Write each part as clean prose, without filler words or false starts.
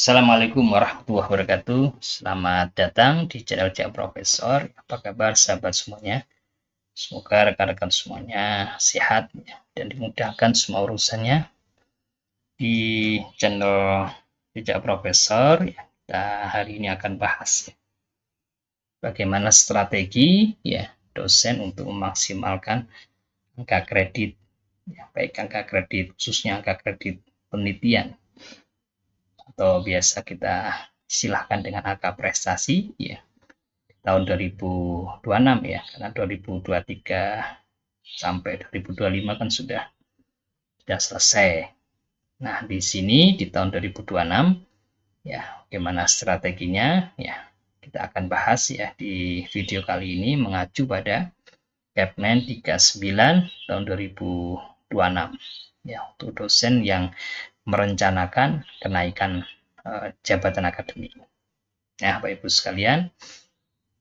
Assalamualaikum warahmatullahi wabarakatuh. Selamat datang di channel Cak Profesor. Apa kabar sahabat semuanya? Semoga rekan-rekan semuanya sehat dan dimudahkan semua urusannya. Di channel Cak Profesor, kita hari ini akan bahas bagaimana strategi dosen untuk memaksimalkan angka kredit, baik angka kredit khususnya angka kredit penelitian, atau biasa kita istilahkan dengan angka prestasi tahun 2026 karena 2023 sampai 2025 kan sudah selesai. Nah, di sini di tahun 2026 bagaimana strateginya kita akan bahas di video kali ini mengacu pada Kepmen 39 tahun 2026 untuk dosen yang merencanakan kenaikan jabatan akademik. Nah, Bapak Ibu sekalian,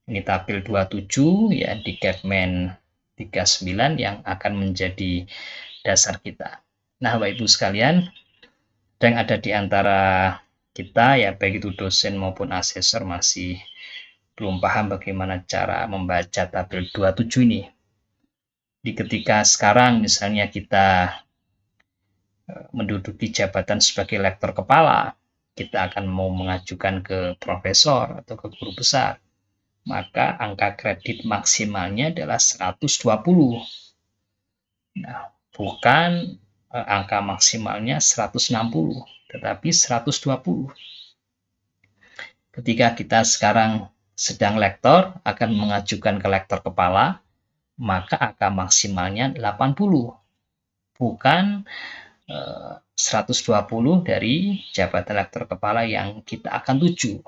ini tabel 27 di Kepmen 39 yang akan menjadi dasar kita. Nah, Bapak Ibu sekalian, yang ada di antara kita baik itu dosen maupun asesor masih belum paham bagaimana cara membaca tabel 27 ini. Di ketika sekarang misalnya kita menduduki jabatan sebagai lektor kepala, kita akan mau mengajukan ke profesor atau ke guru besar, maka angka kredit maksimalnya adalah 120. Nah, bukan angka maksimalnya 160, tetapi 120. Ketika kita sekarang sedang lektor, akan mengajukan ke lektor kepala, maka angka maksimalnya 80, bukan 120 dari jabatan lektor kepala yang kita akan tuju.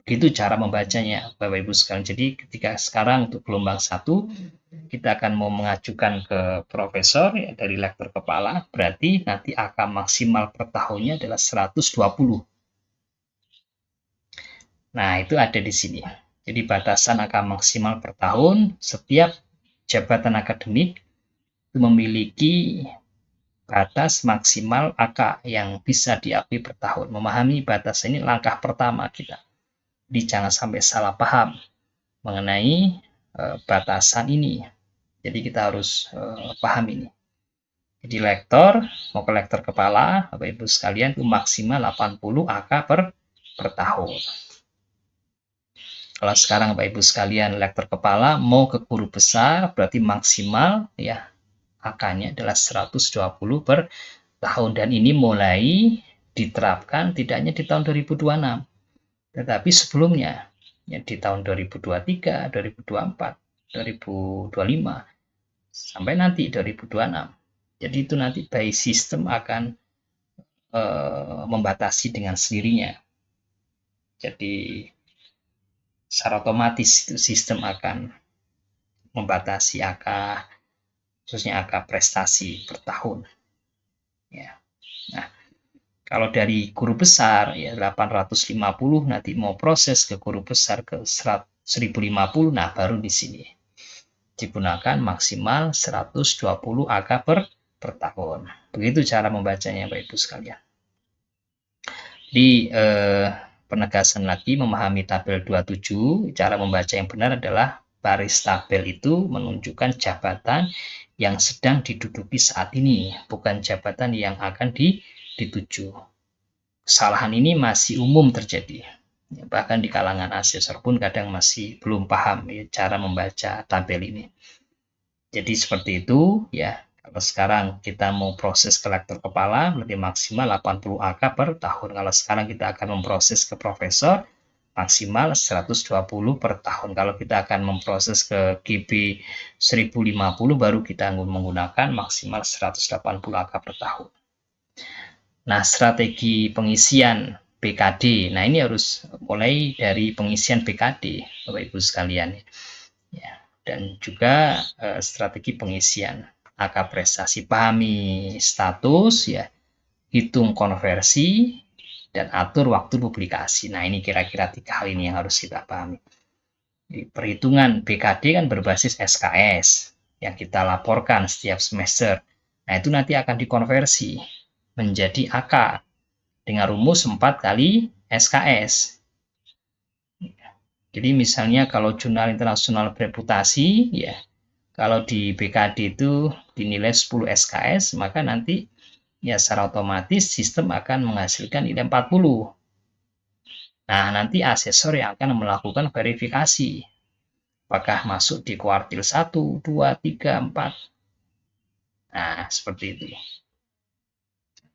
Itu cara membacanya, Bapak Ibu sekalian. Jadi ketika sekarang untuk gelombang 1, kita akan mau mengajukan ke profesor dari lektor kepala, berarti nanti angka maksimal per tahunnya adalah 120. Nah, itu ada di sini. Jadi batasan angka maksimal per tahun, setiap jabatan akademik itu memiliki batas maksimal angka yang bisa diakui per tahun. Memahami batas ini langkah pertama kita. Jadi jangan sampai salah paham mengenai batasan ini. Jadi kita harus paham ini. Jadi lektor, mau ke lektor kepala, Bapak Ibu sekalian itu maksimal 80 angka per tahun. Kalau sekarang Bapak Ibu sekalian lektor kepala mau ke guru besar, berarti maksimal angkanya adalah 120 per tahun. Dan ini mulai diterapkan tidak hanya di tahun 2026, tetapi sebelumnya di tahun 2023, 2024, 2025, sampai nanti 2026. Jadi itu nanti by system akan membatasi dengan sendirinya. Jadi secara otomatis itu sistem akan membatasi angka, khususnya angka prestasi per tahun. Nah, kalau dari guru besar 850, nanti mau proses ke guru besar ke 1050, nah baru di sini digunakan maksimal 120 angka per tahun. Begitu cara membacanya Bapak Ibu sekalian. Di penegasan lagi memahami tabel 27, cara membaca yang benar adalah baris tabel itu menunjukkan jabatan yang sedang diduduki saat ini, bukan jabatan yang akan dituju. Kesalahan ini masih umum terjadi. Bahkan di kalangan asesor pun kadang masih belum paham cara membaca tabel ini. Jadi seperti itu Kalau sekarang kita mau proses ke lektor kepala, berarti maksimal 80 angka per tahun. Kalau sekarang kita akan memproses ke profesor, maksimal 120 per tahun. Kalau kita akan memproses ke GB 1050, baru kita menggunakan maksimal 180 angka per tahun. Nah, strategi pengisian BKD. Nah, ini harus mulai dari pengisian BKD, Bapak Ibu sekalian. Dan juga strategi pengisian angka prestasi. Pahami status, hitung konversi, dan atur waktu publikasi. Nah, ini kira-kira 3 hal ini yang harus kita pahami. Perhitungan BKD kan berbasis SKS yang kita laporkan setiap semester. Nah, itu nanti akan dikonversi menjadi AK dengan rumus 4 kali SKS. Jadi misalnya kalau jurnal internasional bereputasi, ya kalau di BKD itu dinilai 10 SKS, maka nanti ya secara otomatis sistem akan menghasilkan nilai 40. Nah, nanti asesor yang akan melakukan verifikasi. Apakah masuk di kuartil 1, 2, 3, 4. Nah, seperti itu.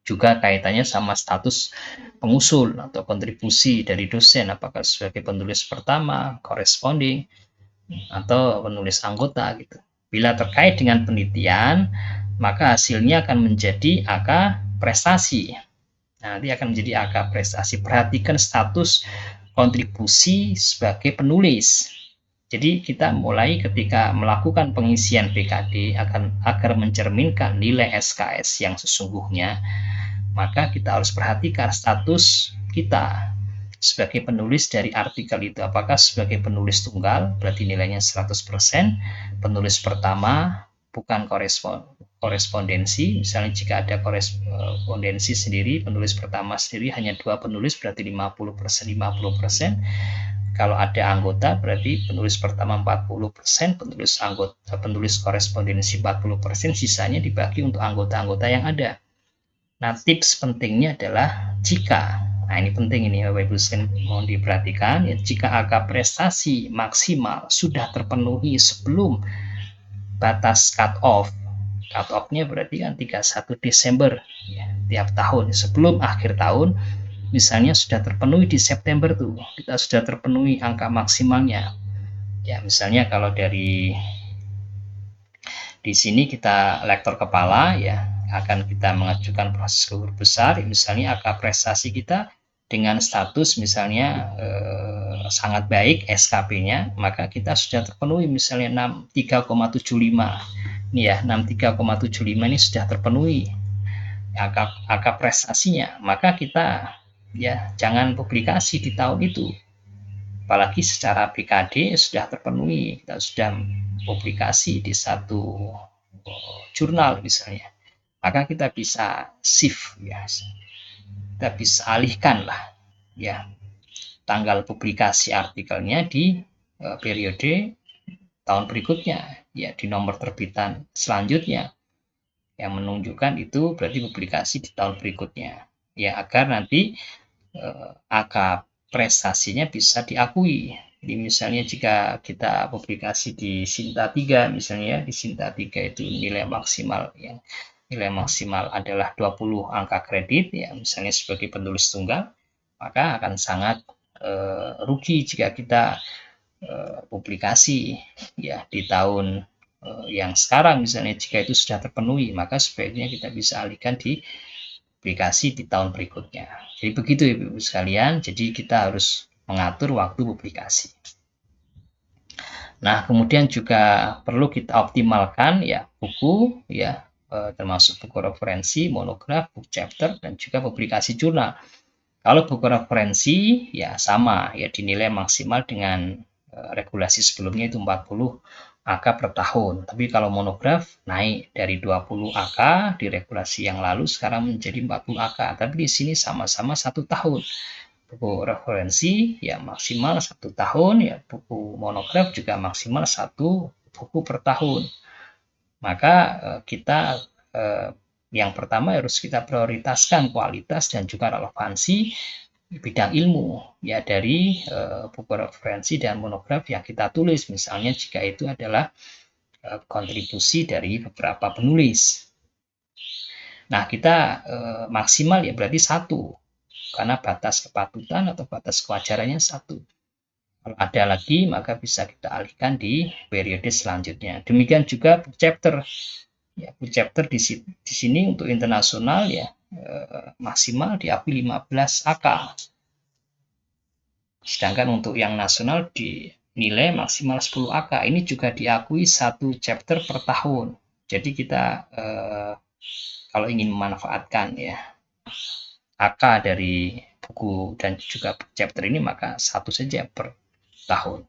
Juga kaitannya sama status pengusul atau kontribusi dari dosen, apakah sebagai penulis pertama, corresponding, atau penulis anggota gitu. Bila terkait dengan penelitian, maka hasilnya akan menjadi angka prestasi. Nanti akan menjadi angka prestasi. Perhatikan status kontribusi sebagai penulis. Jadi kita mulai ketika melakukan pengisian PKD agar mencerminkan nilai SKS yang sesungguhnya, maka kita harus perhatikan status kita sebagai penulis dari artikel itu. Apakah sebagai penulis tunggal, berarti nilainya 100%, penulis pertama, bukan korespondensi. Misalnya jika ada korespondensi sendiri, penulis pertama sendiri hanya 2 penulis, berarti 50%, 50%. Kalau ada anggota, berarti penulis pertama 40%, penulis korespondensi 40%, sisanya dibagi untuk anggota-anggota yang ada. Nah, tips pentingnya adalah jika, nah ini penting ini Bapak Ibu mohon diperhatikan, ya, jika angka prestasi maksimal sudah terpenuhi sebelum batas cut off-nya berarti kan 31 Desember ya, tiap tahun, sebelum akhir tahun, misalnya sudah terpenuhi di September tuh, kita sudah terpenuhi angka maksimalnya. Ya, misalnya kalau di sini kita lektor kepala ya, akan kita mengajukan proses ke guru besar, misalnya angka prestasi kita dengan status misalnya sangat baik SKP-nya, maka kita sudah terpenuhi misalnya 63,75. Ini ya, 63,75 ini sudah terpenuhi angka prestasinya, maka kita ya jangan publikasi di tahun itu. Apalagi secara BKD sudah terpenuhi, kita sudah publikasi di satu jurnal misalnya, maka kita bisa shift ya, kita bisa alihkan lah ya tanggal publikasi artikelnya di periode tahun berikutnya ya, di nomor terbitan selanjutnya yang menunjukkan itu berarti publikasi di tahun berikutnya ya, agar nanti angka prestasinya bisa diakui. Jadi misalnya jika kita publikasi di Sinta 3 misalnya, di Sinta 3 itu nilai maksimal yang nilai maksimal adalah 20 angka kredit ya, misalnya sebagai penulis tunggal, maka akan sangat rugi jika kita publikasi ya di tahun yang sekarang misalnya, jika itu sudah terpenuhi, maka sebaiknya kita bisa alihkan di publikasi di tahun berikutnya. Jadi begitu Ibu sekalian, jadi kita harus mengatur waktu publikasi. Nah, kemudian juga perlu kita optimalkan ya buku ya, termasuk buku referensi, monograf, book chapter, dan juga publikasi jurnal. Kalau buku referensi ya sama ya, dinilai maksimal dengan regulasi sebelumnya itu 40 AK per tahun. Tapi kalau monograf naik dari 20 AK di regulasi yang lalu sekarang menjadi 40 AK. Tapi di sini sama-sama 1 tahun. Buku referensi ya maksimal 1 tahun ya, buku monograf juga maksimal 1 buku per tahun. Maka kita yang pertama harus kita prioritaskan kualitas dan juga relevansi bidang ilmu ya dari buku referensi dan monograf yang kita tulis, misalnya jika itu adalah kontribusi dari beberapa penulis. Nah, kita maksimal ya berarti 1, karena batas kepatutan atau batas kewajarannya 1. Kalau ada lagi maka bisa kita alihkan di periode selanjutnya. Demikian juga book chapter. Ya, book chapter di sini untuk internasional ya maksimal diakui 15 AK. Sedangkan untuk yang nasional dinilai maksimal 10 AK. Ini juga diakui 1 chapter per tahun. Jadi kita kalau ingin memanfaatkan ya AK dari buku dan juga chapter ini, maka 1 saja per tahun.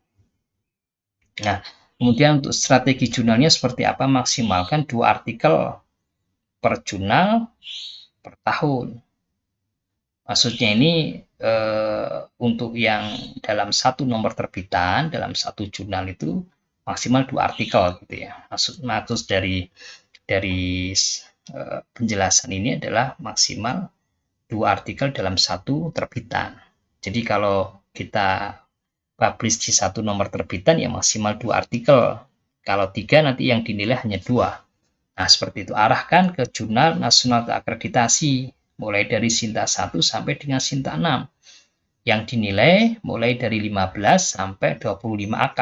Nah, kemudian untuk strategi jurnalnya seperti apa? Maksimalkan 2 artikel per jurnal per tahun. Maksudnya ini untuk yang dalam satu nomor terbitan, dalam satu jurnal itu maksimal 2 artikel gitu ya. Maksud dari penjelasan ini adalah maksimal 2 artikel dalam satu terbitan. Jadi kalau kita publish di satu nomor terbitan ya maksimal 2 artikel. Kalau 3 nanti yang dinilai hanya 2. Nah, seperti itu. Arahkan ke jurnal nasional terakreditasi, mulai dari Sinta 1 sampai dengan Sinta 6. Yang dinilai mulai dari 15 sampai 25 AK.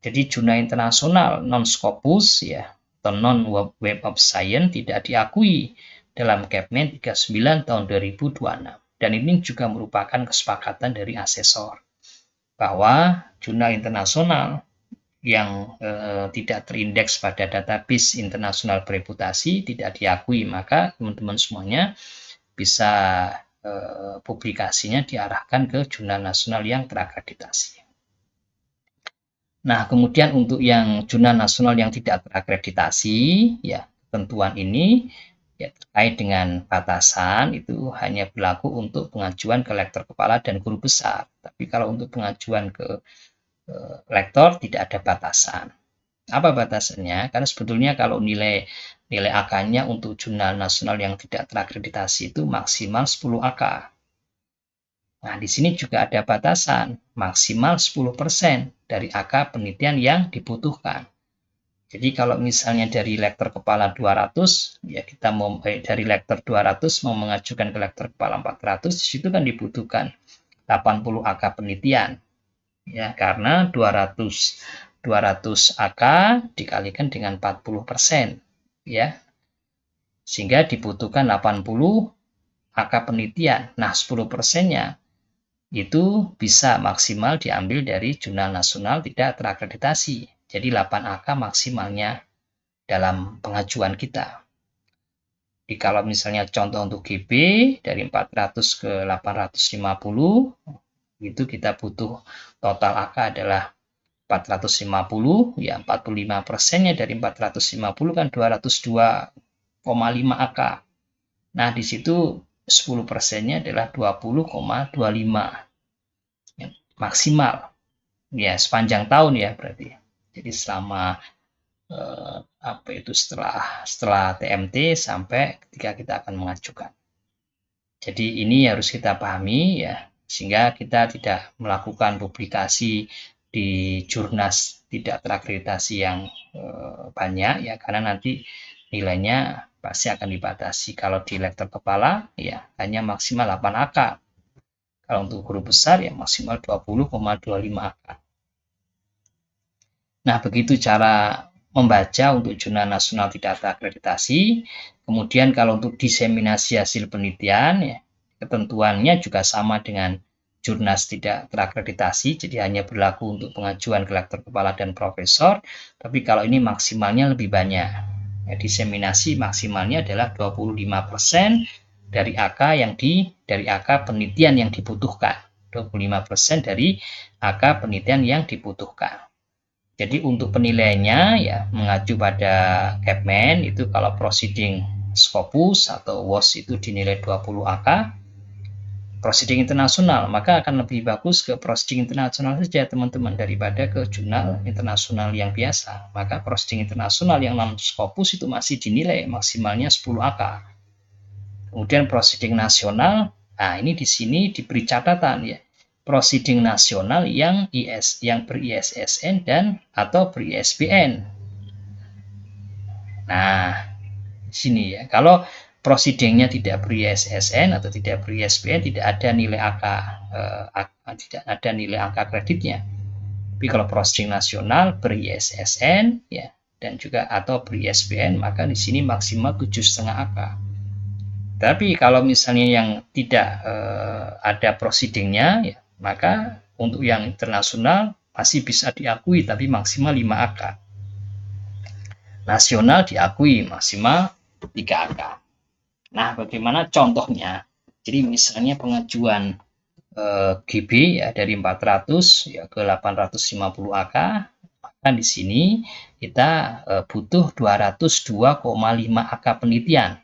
Jadi jurnal internasional non-Scopus ya, atau non-Web of Science tidak diakui dalam Kepmen 39 tahun 2026. Dan ini juga merupakan kesepakatan dari asesor bahwa jurnal internasional yang tidak terindeks pada database internasional bereputasi tidak diakui, maka teman-teman semuanya bisa publikasinya diarahkan ke jurnal nasional yang terakreditasi. Nah, kemudian untuk yang jurnal nasional yang tidak terakreditasi, ya ketentuan ini ya terkait dengan batasan itu hanya berlaku untuk pengajuan ke lektor kepala dan guru besar. Tapi kalau untuk pengajuan ke lektor tidak ada batasan. Apa batasannya? Karena sebetulnya kalau nilai AK-nya untuk jurnal nasional yang tidak terakreditasi itu maksimal 10 AK. Nah, di sini juga ada batasan maksimal 10% dari AK penelitian yang dibutuhkan. Jadi kalau misalnya dari lektor kepala 200, ya kita mau dari lektor 200 mau mengajukan ke lektor kepala 400, di situ kan dibutuhkan 80 AK penelitian. Ya, karena 200 AK dikalikan dengan 40%, ya. Sehingga dibutuhkan 80 AK penelitian. Nah, 10%-nya itu bisa maksimal diambil dari jurnal nasional tidak terakreditasi. Jadi 8 AK maksimalnya dalam pengajuan kita. Jadi kalau misalnya contoh untuk GB dari 400 ke 850, itu kita butuh total AK adalah 450, ya 45%-nya dari 450 kan 202,5 AK. Nah, di situ 10%-nya adalah 20,25 maksimal. Ya, sepanjang tahun ya berarti. Jadi selama setelah TMT sampai ketika kita akan mengajukan. Jadi ini harus kita pahami ya, sehingga kita tidak melakukan publikasi di jurnas tidak terakreditasi yang banyak ya, karena nanti nilainya pasti akan dibatasi. Kalau di lektor kepala ya hanya maksimal 8 AK. Kalau untuk guru besar ya maksimal 20,25 AK. Nah, begitu cara membaca untuk jurnal nasional tidak terakreditasi. Kemudian kalau untuk diseminasi hasil penelitian, ya, ketentuannya juga sama dengan jurnas tidak terakreditasi, jadi hanya berlaku untuk pengajuan ke lektor kepala dan profesor, tapi kalau ini maksimalnya lebih banyak. Ya, diseminasi maksimalnya adalah 25% dari AK penelitian yang dibutuhkan. 25% dari AK penelitian yang dibutuhkan. Jadi untuk penilaiannya ya mengacu pada Kepmen itu kalau proceeding Scopus atau WOS itu dinilai 20 AK, proceeding internasional maka akan lebih bagus ke proceeding internasional saja teman-teman daripada ke jurnal internasional yang biasa. Maka proceeding internasional yang non Scopus itu masih dinilai maksimalnya 10 AK. Kemudian proceeding nasional, nah ini di sini diberi catatan ya. Proceeding nasional yang ber-ISSN dan atau ber-ISBN. Nah, di sini ya. Kalau proceedingnya tidak ber-ISSN atau tidak ber-ISBN, tidak ada nilai tidak ada nilai angka kreditnya. Tapi kalau proceeding nasional ber-ISSN ya dan juga atau ber-ISBN, maka di sini maksimal 7,5 AK. Tapi kalau misalnya yang tidak ada proceedingnya, ya, maka untuk yang internasional masih bisa diakui tapi maksimal 5 AK. Nasional diakui maksimal 3 AK. Nah, bagaimana contohnya? Jadi misalnya pengajuan GB ya dari 400 ya ke 850 AK, maka di sini kita butuh 202,5 AK penelitian.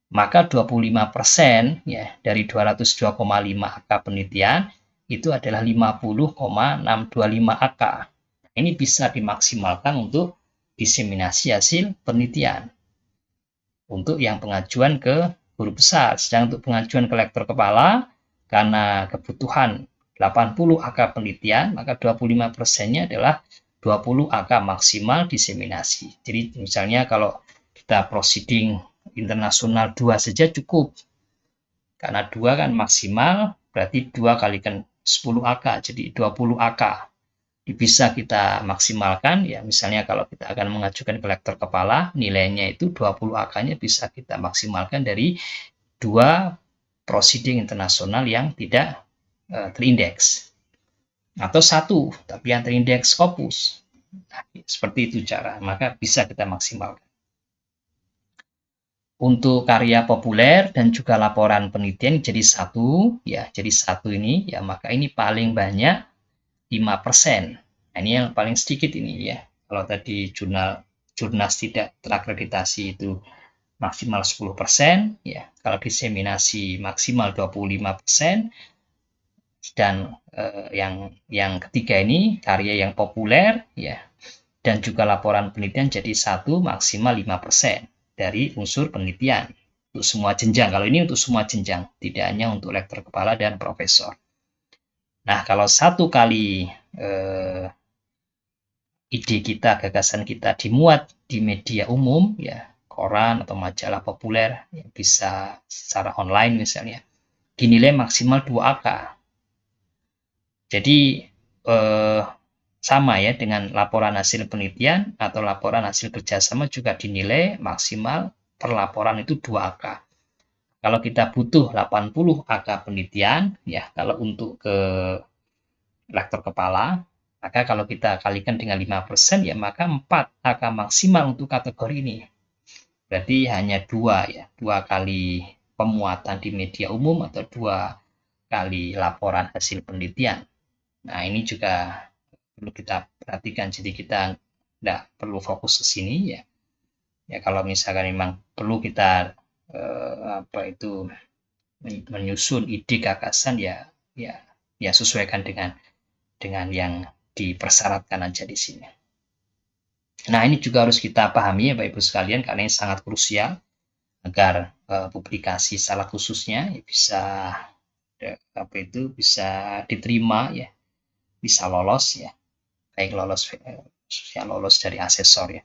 maka 25% ya dari 202,5 angka penelitian itu adalah 50,625 angka. Ini bisa dimaksimalkan untuk diseminasi hasil penelitian untuk yang pengajuan ke guru besar. Sedang untuk pengajuan ke lektor kepala, karena kebutuhan 80 angka penelitian, maka 25%-nya adalah 20 angka maksimal diseminasi. Jadi misalnya kalau kita proceeding internasional 2 saja cukup. Karena 2 kan maksimal, berarti 2 kalikan 10 angka, jadi 20 angka. Bisa kita maksimalkan, ya misalnya kalau kita akan mengajukan ke lektor kepala, nilainya itu 20 angkanya bisa kita maksimalkan dari 2 proceeding internasional yang tidak terindeks. Atau 1, tapi yang terindeks Scopus. Nah, seperti itu cara, maka bisa kita maksimalkan. Untuk karya populer dan juga laporan penelitian jadi 1, ya jadi 1 ini, ya maka ini paling banyak 5%. Nah, ini yang paling sedikit ini ya. Kalau tadi jurnas tidak terakreditasi itu maksimal 10%, ya. Kalau diseminasi maksimal 25%, dan yang ketiga ini karya yang populer ya, dan juga laporan penelitian jadi 1 maksimal 5% dari unsur penelitian untuk semua jenjang. Kalau ini untuk semua jenjang, tidak hanya untuk lektor kepala dan profesor. Nah, kalau satu kali ide kita, gagasan kita dimuat di media umum, ya koran atau majalah populer, ya, bisa secara online misalnya, dinilai maksimal 2 angka. Jadi sama ya dengan laporan hasil penelitian atau laporan hasil kerjasama juga dinilai maksimal per laporan itu 2 angka. Kalau kita butuh 80 angka penelitian, ya kalau untuk ke lektor kepala, maka kalau kita kalikan dengan 5%, ya maka 4 angka maksimal untuk kategori ini. Berarti hanya 2 ya, 2 kali pemuatan di media umum atau 2 kali laporan hasil penelitian. Nah, ini juga perlu kita perhatikan, jadi kita tidak perlu fokus ke sini ya. Ya kalau misalkan memang perlu kita menyusun ide gagasan ya sesuaikan dengan yang dipersyaratkan aja di sini. Nah, ini juga harus kita pahami ya Bapak Ibu sekalian, karena ini sangat krusial agar publikasi salah khususnya ya bisa diterima ya, bisa lolos ya, baik lolos dari asesor ya.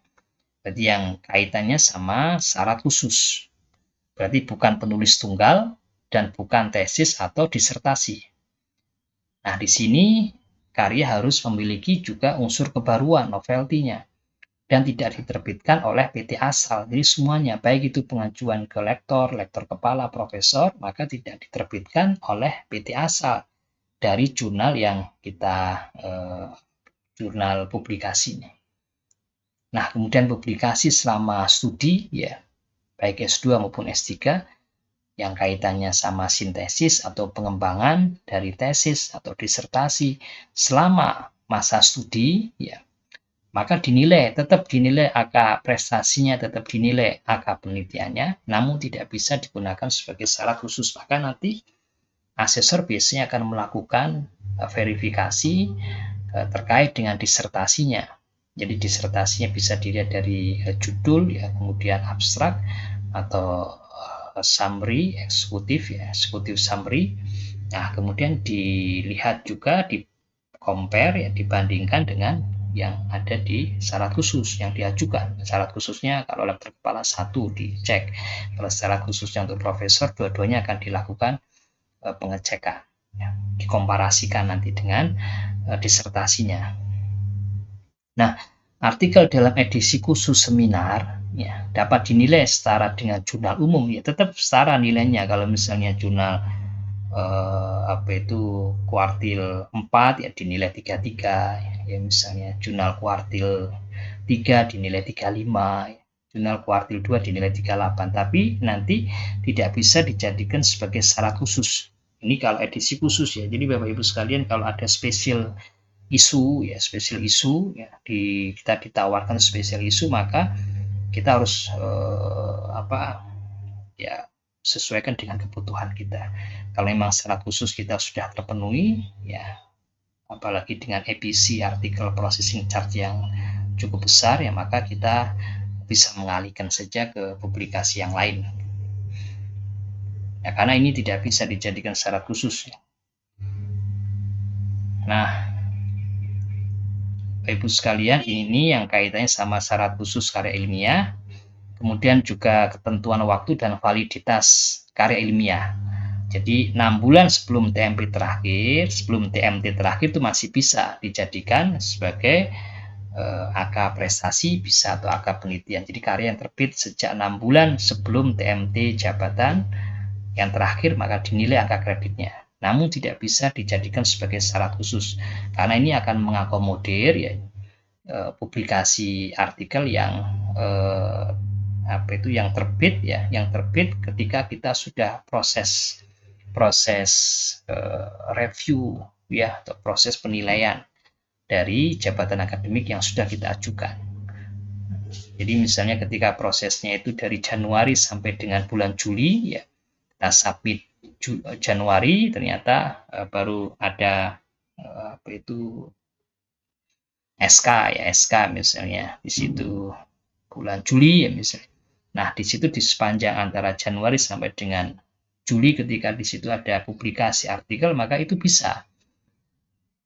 Berarti yang kaitannya sama syarat khusus. Berarti bukan penulis tunggal dan bukan tesis atau disertasi. Nah, di sini karya harus memiliki juga unsur kebaruan, novelty-nya, dan tidak diterbitkan oleh PT asal. Jadi semuanya, baik itu pengajuan ke lektor, lektor kepala, profesor, maka tidak diterbitkan oleh PT asal dari jurnal yang kita jurnal publikasinya. Nah, kemudian publikasi selama studi ya, baik S2 maupun S3 yang kaitannya sama sintesis atau pengembangan dari tesis atau disertasi selama masa studi ya, maka tetap dinilai angka prestasinya, tetap dinilai angka penelitiannya, namun tidak bisa digunakan sebagai syarat khusus. Bahkan nanti asesor biasanya akan melakukan verifikasi terkait dengan disertasinya. Jadi disertasinya bisa dilihat dari judul ya, kemudian abstrak atau summary eksekutif summary. Nah, kemudian dilihat juga di compare ya, dibandingkan dengan yang ada di syarat khusus yang diajukan. Syarat khususnya kalau lektor kepala 1 dicek, kalau syarat khususnya untuk profesor dua-duanya akan dilakukan pengecekan ya, dikomparasikan nanti dengan disertasinya. Nah, artikel dalam edisi khusus seminar ya dapat dinilai setara dengan jurnal umum, ya tetap setara nilainya. Kalau misalnya jurnal kuartil 4 ya dinilai 33 ya, misalnya jurnal kuartil 3 dinilai 35, jurnal kuartil 2 dinilai 38, tapi nanti tidak bisa dijadikan sebagai syarat khusus. Ini kalau edisi khusus ya. Jadi Bapak Ibu sekalian, kalau ada spesial isu ya, kita ditawarkan spesial isu, maka kita harus sesuaikan dengan kebutuhan kita. Kalau memang syarat khusus kita sudah terpenuhi, ya apalagi dengan EPC artikel processing charge yang cukup besar, ya maka kita bisa mengalihkan saja ke publikasi yang lain. Ya, karena ini tidak bisa dijadikan syarat khusus. Nah, Ibu sekalian, ini yang kaitannya sama syarat khusus karya ilmiah, kemudian juga ketentuan waktu dan validitas karya ilmiah. Jadi 6 bulan sebelum TMT terakhir itu masih bisa dijadikan sebagai angka prestasi, bisa, atau angka penelitian. Jadi karya yang terbit sejak 6 bulan sebelum TMT jabatan yang terakhir maka dinilai angka kreditnya. Namun tidak bisa dijadikan sebagai syarat khusus karena ini akan mengakomodir ya publikasi artikel yang yang terbit ketika kita sudah proses review ya, atau proses penilaian dari jabatan akademik yang sudah kita ajukan. Jadi misalnya ketika prosesnya itu dari Januari sampai dengan bulan Juli, ya kita submit Januari, ternyata baru ada SK misalnya di situ bulan Juli ya misalnya. Nah, di situ di sepanjang antara Januari sampai dengan Juli ketika di situ ada publikasi artikel, maka itu bisa.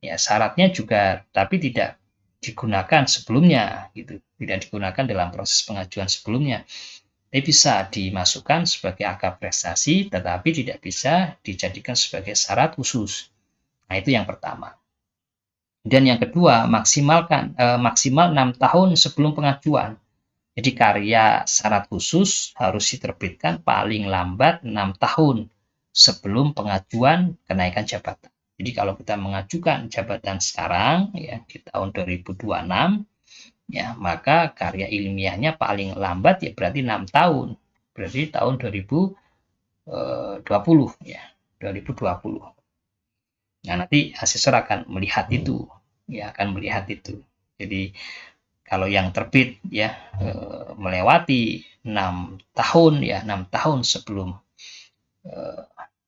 Ya, syaratnya juga tapi tidak digunakan sebelumnya gitu. Tidak digunakan dalam proses pengajuan sebelumnya. Tapi bisa dimasukkan sebagai angka prestasi tetapi tidak bisa dijadikan sebagai syarat khusus. Nah, itu yang pertama. Dan yang kedua, maksimal 6 tahun sebelum pengajuan. Jadi karya syarat khusus harus diterbitkan paling lambat 6 tahun sebelum pengajuan kenaikan jabatan. Jadi kalau kita mengajukan jabatan sekarang ya di tahun 2026 ya, maka karya ilmiahnya paling lambat ya berarti 6 tahun. Berarti tahun 2020 ya, 2020. Nah, nanti asesor akan melihat itu ya, akan melihat itu. Jadi kalau yang terbit ya melewati 6 tahun ya, 6 tahun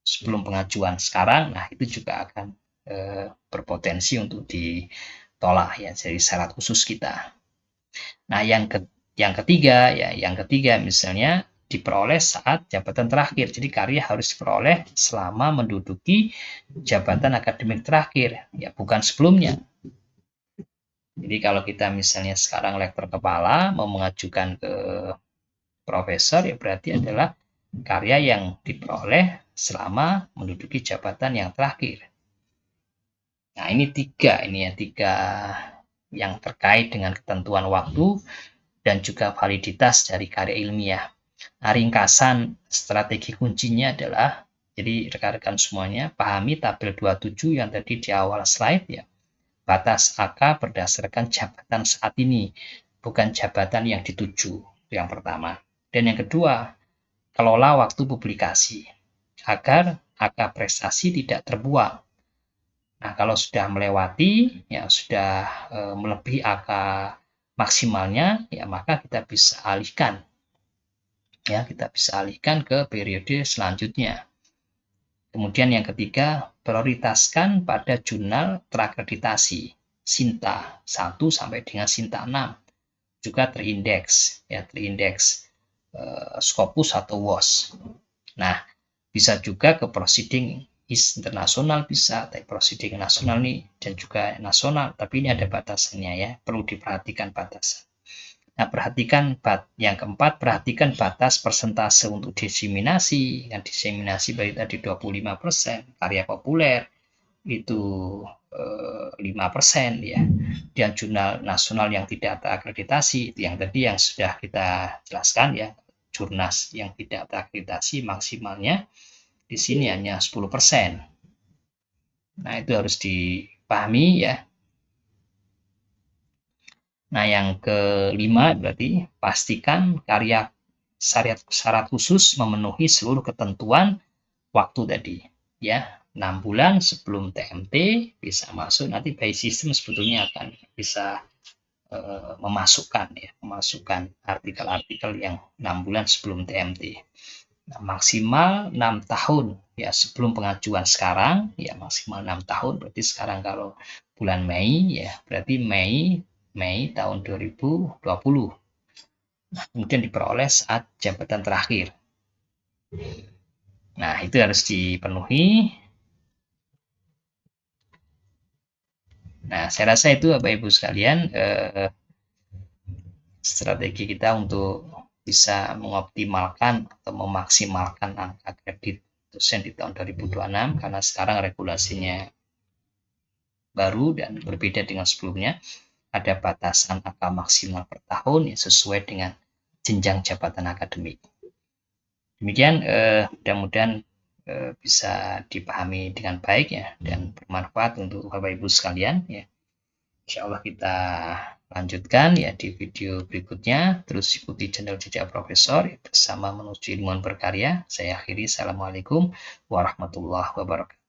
sebelum pengajuan sekarang, nah itu juga akan berpotensi untuk ditolak ya, jadi syarat khusus kita. Nah, yang ketiga misalnya diperoleh saat jabatan terakhir. Jadi karya harus diperoleh selama menduduki jabatan akademik terakhir ya, bukan sebelumnya. Jadi kalau kita misalnya sekarang lektor kepala mau mengajukan ke profesor ya berarti adalah karya yang diperoleh selama menduduki jabatan yang terakhir. Nah, ini tiga yang terkait dengan ketentuan waktu dan juga validitas dari karya ilmiah. Nah, ringkasan strategi kuncinya adalah, jadi rekan-rekan semuanya pahami tabel 27 yang tadi di awal slide ya. Batas AK berdasarkan jabatan saat ini, bukan jabatan yang dituju. Itu yang pertama. Dan yang kedua, kelola waktu publikasi agar AK prestasi tidak terbuang. Nah, kalau sudah melewati, ya sudah melebihi AK maksimalnya, ya maka kita bisa alihkan. Ya, kita bisa alihkan ke periode selanjutnya. Kemudian yang ketiga, prioritaskan pada jurnal terakreditasi Sinta 1 sampai dengan Sinta 6. Juga terindeks Scopus atau WOS. Nah, bisa juga ke proceeding internasional bisa, tapi proceeding nasional nih dan juga nasional, tapi ini ada batasannya ya, perlu diperhatikan batasan. Nah, yang keempat, perhatikan batas persentase untuk diseminasi. Yang diseminasi baik tadi 25%, karya populer itu 5% ya. Dan jurnal nasional yang tidak terakreditasi, itu yang tadi yang sudah kita jelaskan ya, jurnas yang tidak terakreditasi maksimalnya di sini hanya 10%. Nah, itu harus dipahami ya. Nah, yang kelima berarti pastikan karya syarat khusus memenuhi seluruh ketentuan waktu tadi ya. 6 bulan sebelum TMT bisa masuk, nanti by system sebetulnya akan bisa memasukkan artikel-artikel yang 6 bulan sebelum TMT. Nah, maksimal 6 tahun ya sebelum pengajuan sekarang ya maksimal 6 tahun, berarti sekarang kalau bulan Mei ya berarti Mei tahun 2020. Nah, kemudian diperoleh saat jabatan terakhir. Nah, itu harus dipenuhi. Nah, saya rasa itu Bapak Ibu sekalian strategi kita untuk bisa mengoptimalkan atau memaksimalkan angka kredit dosen di tahun 2026 karena sekarang regulasinya baru dan berbeda dengan sebelumnya. Ada batasan angka maksimal per tahun yang sesuai dengan jenjang jabatan akademik. Demikian mudah-mudahan bisa dipahami dengan baik ya dan bermanfaat untuk Bapak Ibu sekalian ya. Insya Allah kita lanjutkan ya di video berikutnya. Terus ikuti channel Jejak Profesor bersama menuju ilmuwan berkarya. Saya akhiri. Assalamualaikum warahmatullahi wabarakatuh.